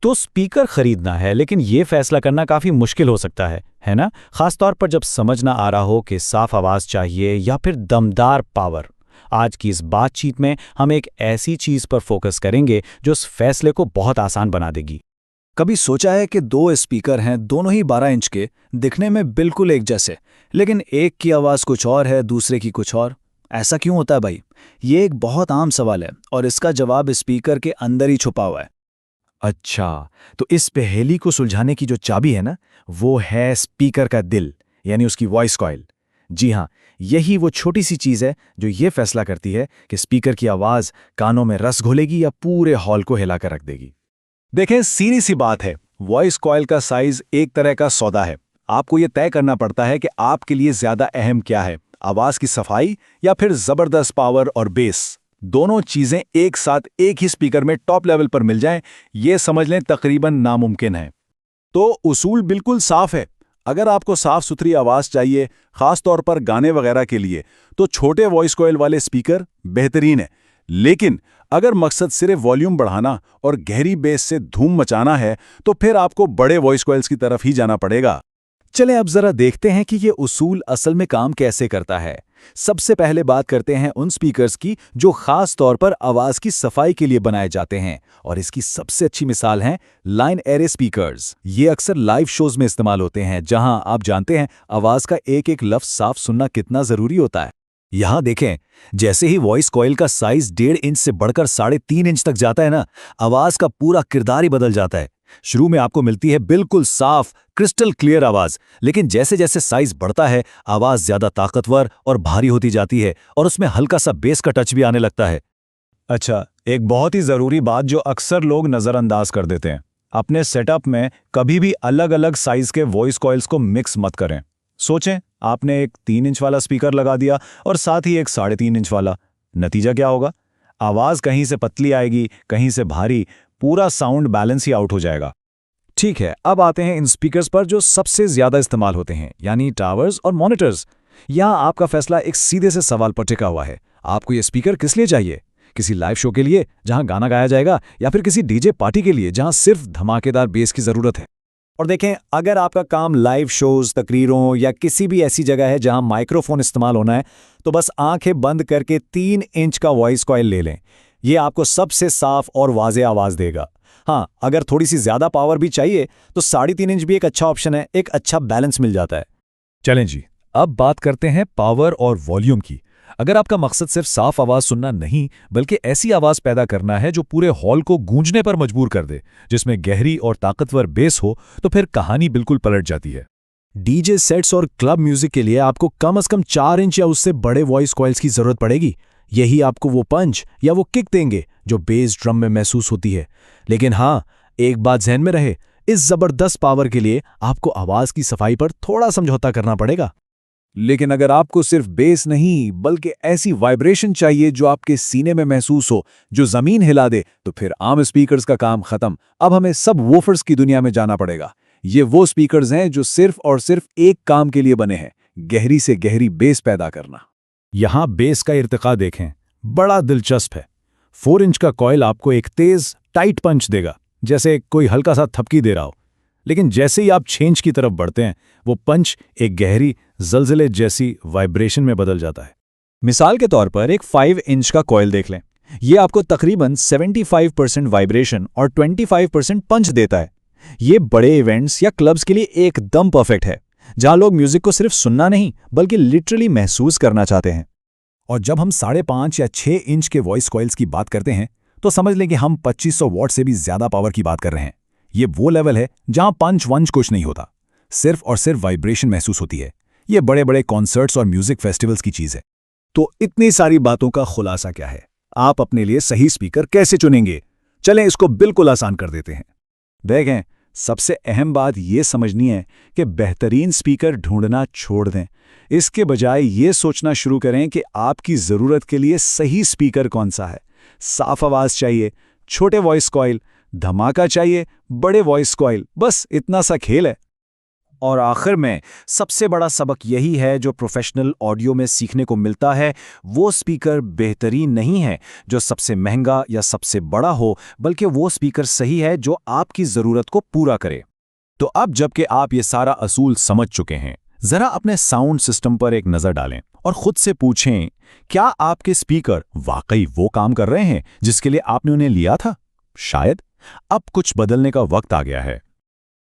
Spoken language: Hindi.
तो स्पीकर खरीदना है, लेकिन ये फैसला करना काफी मुश्किल हो सकता है ना? खासतौर पर जब समझ ना आ रहा हो कि साफ आवाज चाहिए या फिर दमदार पावर। आज की इस बातचीत में हम एक ऐसी चीज पर फोकस करेंगे जो इस फैसले को बहुत आसान बना देगी। कभी सोचा है कि दो स्पीकर हैं, दोनों ही 12 इंच के, दिखने में बिल्कुल एक जैसे, लेकिन एक की आवाज़ कुछ और है, दूसरे की कुछ और। ऐसा क्यों होता है भाई? ये एक बहुत आम सवाल है और इसका जवाब स्पीकर के अंदर ही छुपा हुआ है। अच्छा, तो इस पहेली को सुलझाने की जो चाबी है ना, वो है स्पीकर का दिल, यानी उसकी वॉइस कॉइल। जी हाँ, यही वो छोटी सी चीज़ है जो ये फैसला करती है कि स्पीकर की आवाज़ कानों में रस घोलेगी या पूरे हॉल को हिलाकर रख देगी। देखें, सीधी सी बात है, वॉइस कॉइल का साइज एक तरह का सौदा है। आपको ये तय करना पड़ता है कि आपके लिए ज्यादा अहम क्या है, आवाज की सफाई या फिर जबरदस्त पावर और बेस। दोनों चीजें एक साथ एक ही स्पीकर में टॉप लेवल पर मिल जाएं, ये समझ लें तकरीबन नामुमकिन है। तो उसूल बिल्कुल साफ है। अगर आपको साफ सुथरी आवाज चाहिए, खास तौर पर गाने वगैरह के लिए, तो छोटे वॉइस कॉइल वाले स्पीकर बेहतरीन है। लेकिन अगर मकसद सिर्फ वॉल्यूम बढ़ाना और गहरी बेस से धूम मचाना है, तो फिर आपको बड़े वॉइस कॉइल्स की तरफ ही जाना पड़ेगा। चलें अब जरा देखते हैं कि ये उसूल असल में काम कैसे करता है। सबसे पहले बात करते हैं उन स्पीकर्स की जो खास तौर पर आवाज की सफाई के लिए बनाए जाते हैं, और इसकी सबसे अच्छी मिसाल हैं लाइन एरे स्पीकर्स। ये अक्सर लाइव शोज में इस्तेमाल होते हैं, जहां आप जानते हैं आवाज का एक एक लफ्ज साफ सुनना कितना जरूरी होता है। यहां देखें, जैसे ही वॉइस कॉइल का साइज 1.5 इंच से बढ़कर 3.5 इंच तक जाता है ना, आवाज का पूरा किरदार ही बदल जाता है। शुरू में आपको मिलती है बिल्कुल साफ, क्रिस्टल क्लियर आवाज, लेकिन जैसे जैसे साइज बढ़ता है, आवाज ज्यादा ताकतवर और भारी होती जाती है और उसमें हल्का सा बेस का टच भी आने लगता है। अच्छा, एक बहुत ही जरूरी बात जो अक्सर लोग नजरअंदाज कर देते हैं, अपने सेटअप में कभी भी अलग अलग साइज के वॉइस कॉइल्स को मिक्स मत करें। सोचें, आपने एक 3 इंच वाला स्पीकर लगा दिया और साथ ही एक 3.5 इंच वाला। नतीजा क्या होगा? आवाज कहीं से पतली आएगी, कहीं से भारी, पूरा साउंड बैलेंस ही आउट हो जाएगा। ठीक है, अब आते हैं इन स्पीकर्स पर जो सबसे ज्यादा इस्तेमाल होते हैं, यानी टावर्स और मॉनिटर्स। यहां आपका फैसला एक सीधे से सवाल पर टिका हुआ है। आपको ये स्पीकर किस लिए चाहिए? किसी लाइव शो के लिए जहां गाना गाया जाएगा, या फिर किसी डीजे पार्टी के लिए जहां सिर्फ धमाकेदार बेस की जरूरत है? और देखें, अगर आपका काम लाइव शोज, तकरीरों या किसी भी ऐसी जगह है जहां माइक्रोफोन इस्तेमाल होना है, तो बस आंखें बंद करके 3 इंच का वॉइस कॉइल ले लें। ये आपको सबसे साफ और वाज़े आवाज देगा। हाँ, अगर थोड़ी सी ज्यादा पावर भी चाहिए तो 3.5 इंच भी एक अच्छा ऑप्शन है, एक अच्छा बैलेंस मिल जाता है। चलें जी, अब बात करते हैं पावर और वॉल्यूम की। अगर आपका मकसद सिर्फ साफ आवाज सुनना नहीं, बल्कि ऐसी आवाज पैदा करना है जो पूरे हॉल को गूंजने पर मजबूर कर दे, जिसमें गहरी और ताकतवर बेस हो, तो फिर कहानी बिल्कुल पलट जाती है। डीजे सेट्स और क्लब म्यूजिक के लिए आपको कम से कम 4 इंच या उससे बड़े वॉइस कॉइल्स की जरूरत पड़ेगी। यही आपको वो पंच या वो किक देंगे जो बेस ड्रम में महसूस होती है। लेकिन हाँ, एक बात ज़हन में रहे, इस जबरदस्त पावर के लिए आपको आवाज की सफाई पर थोड़ा समझौता करना पड़ेगा। लेकिन अगर आपको सिर्फ बेस नहीं, बल्कि ऐसी वाइब्रेशन चाहिए जो आपके सीने में महसूस हो, जो जमीन हिला दे, तो फिर आम स्पीकर्स का काम खत्म। अब हमें सब वूफर्स की दुनिया में जाना पड़ेगा। ये वो स्पीकर्स हैं जो सिर्फ और सिर्फ एक काम के लिए बने हैं, गहरी से गहरी बेस पैदा करना। यहां बेस का इर्तिका देखें, बड़ा दिलचस्प है। 4 इंच का कॉइल आपको एक तेज टाइट पंच देगा, जैसे कोई हल्का सा थपकी दे रहा हो। लेकिन जैसे ही आप 6 इंच की तरफ बढ़ते हैं, वो पंच एक गहरी जलजले जैसी वाइब्रेशन में बदल जाता है। मिसाल के तौर पर एक 5 इंच का कॉइल देख लें। ये आपको तकरीबन 75% वाइब्रेशन और 25% पंच देता है। ये बड़े इवेंट्स या क्लब्स के लिए एकदम परफेक्ट है, जहां लोग म्यूजिक को सिर्फ सुनना नहीं, बल्कि लिटरली महसूस करना चाहते हैं। और जब हम 5.5 या 6 इंच के वॉइस कॉइल्स की बात करते हैं, तो समझ लें कि हम 2500 वॉट से भी ज्यादा पावर की बात कर रहे हैं। ये वो लेवल है जहां पंच वंच कुछ नहीं होता, सिर्फ और सिर्फ वाइब्रेशन महसूस होती है। ये बड़े बड़े कॉन्सर्ट्स और म्यूजिक फेस्टिवल्स की चीज है। तो इतनी सारी बातों का खुलासा क्या है? आप अपने लिए सही स्पीकर कैसे चुनेंगे? चलें, इसको बिल्कुल आसान कर देते हैं। देखें, सबसे अहम बात यह समझनी है कि बेहतरीन स्पीकर ढूंढना छोड़ दें। इसके बजाय ये सोचना शुरू करें कि आपकी ज़रूरत के लिए सही स्पीकर कौन सा है। साफ आवाज़ चाहिए, छोटे वॉइस कॉइल, धमाका चाहिए, बड़े वॉइस कॉइल, बस इतना सा खेल है। और आखिर में सबसे बड़ा सबक यही है जो प्रोफेशनल ऑडियो में सीखने को मिलता है, वो स्पीकर बेहतरीन नहीं है जो सबसे महंगा या सबसे बड़ा हो, बल्कि वो स्पीकर सही है जो आपकी ज़रूरत को पूरा करे। तो अब जबकि आप ये सारा असूल समझ चुके हैं, जरा अपने साउंड सिस्टम पर एक नज़र डालें और खुद से पूछें, क्या आपके स्पीकर वाकई वो काम कर रहे हैं जिसके लिए आपने उन्हें लिया था? शायद अब कुछ बदलने का वक्त आ गया है।